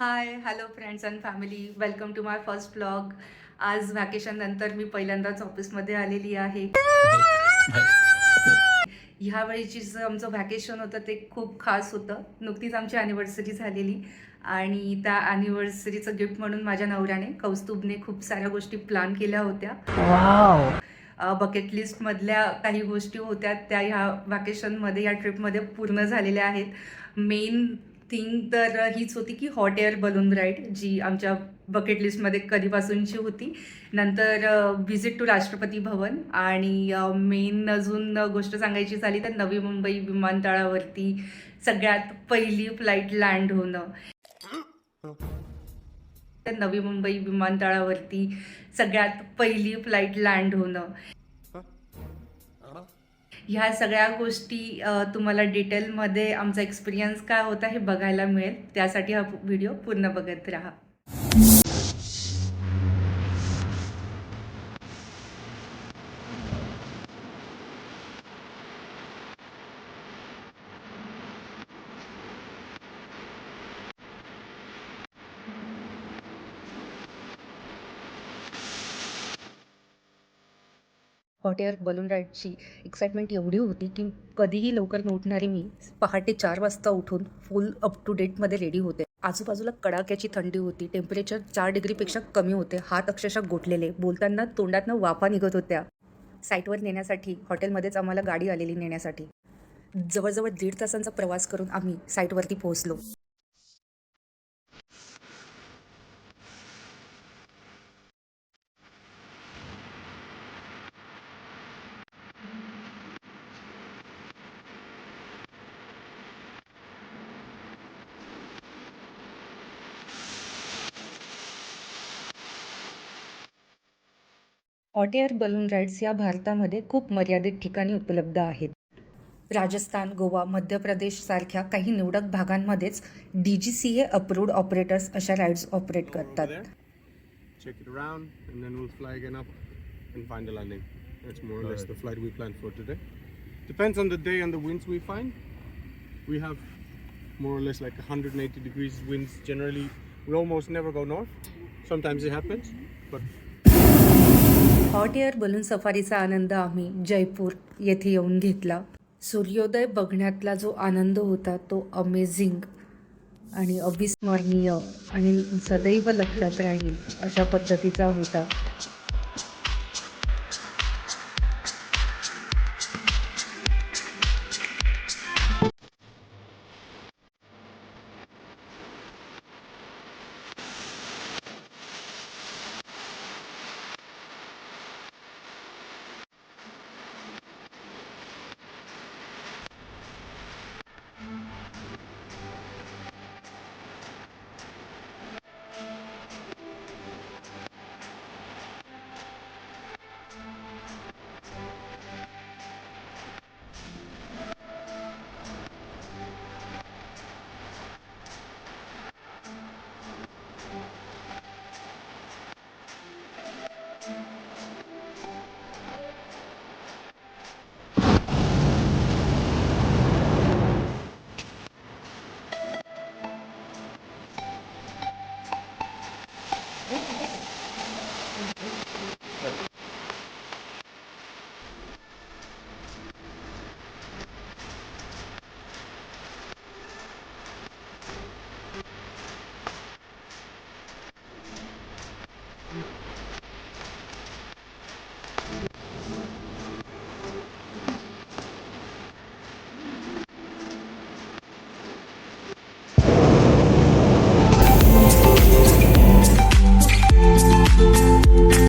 High, hello friends and family. Welcome to my first vlog. आज व्हॅकेशननंतर मी पहिल्यांदाच ऑफिसमध्ये आलेली आहे. ह्या वेळीची जे आमचं व्हॅकेशन होतं ते खूप खास होतं. नुकतीच आमची ॲनिव्हर्सरी झालेली आणि त्या ॲनिव्हर्सरीचं गिफ्ट म्हणून माझ्या नवऱ्याने कौस्तुभने खूप साऱ्या गोष्टी प्लॅन केल्या होत्या. वाव. बकेट लिस्टमधल्या काही गोष्टी होत्या त्या ह्या व्हॅकेशनमध्ये, या ट्रिपमध्ये पूर्ण झालेल्या आहेत. मेन थिंग तर हीच होती की हॉट एअर बलून राईड, जी आमच्या बकेट लिस्टमध्ये कधीपासूनची होती. नंतर व्हिजिट टू राष्ट्रपती भवन आणि मेन अजून गोष्ट सांगायची झाली तर नवी मुंबई विमानतळावरती सगळ्यात पहिली फ्लाईट लँड होणं. नवी मुंबई विमानतळावरती सगळ्यात पहिली फ्लाईट लँड होणं. ह्या सगळ्या गोष्टी तुम्हाला डिटेलमध्ये आमचा एक्सपिरियन्स काय होता हे बघायला मिळेल. त्यासाठी हा व्हिडिओ पूर्ण बघत राहा. हॉट एअर बलून राईडची एक्साइटमेंट एवढी होती की कधीही लवकर न उठणारी मी पहाटे 4 वाजता उठून फुल अप टू डेटमध्ये रेडी होते. आजूबाजूला कडाक्याची थंडी होती. टेम्परेचर 4 डिग्रीपेक्षा कमी होते. हात अक्षरशः गोठलेले. बोलताना तोंडातनं वाफा निघत होत्या. साईटवर नेण्यासाठी हॉटेलमध्येच आम्हाला गाडी आलेली नेण्यासाठी. जवळजवळ 1.5 तासांचा प्रवास करून आम्ही साईटवरती पोहोचलो. हॉट एअर बलून राईड्स या भारतामध्ये खूप मर्यादित ठिकाणी उपलब्ध आहेत. राजस्थान, गोवा, मध्य प्रदेश सारख्या काही निवडक भागांमध्येच DGCA अप्रूव्ड ऑपरेटर्स अशा राईड्स ऑपरेट करतात. Check it around, and then we'll fly again up and find the landing. That's more or less the flight we planned for today. Depends on the day and the winds we find. We have more or less like 180 degrees winds. Generally, we almost never go north. Sometimes it happens, but hot air balloon सफारीचा आनंद आम्ही जयपूर येथे येऊन घेतला. सूर्योदय बघण्यातला जो आनंद होता तो अमेझिंग आणि अविस्मरणीय आणि सदैव लक्षात राहील अशा पद्धतीचा होता.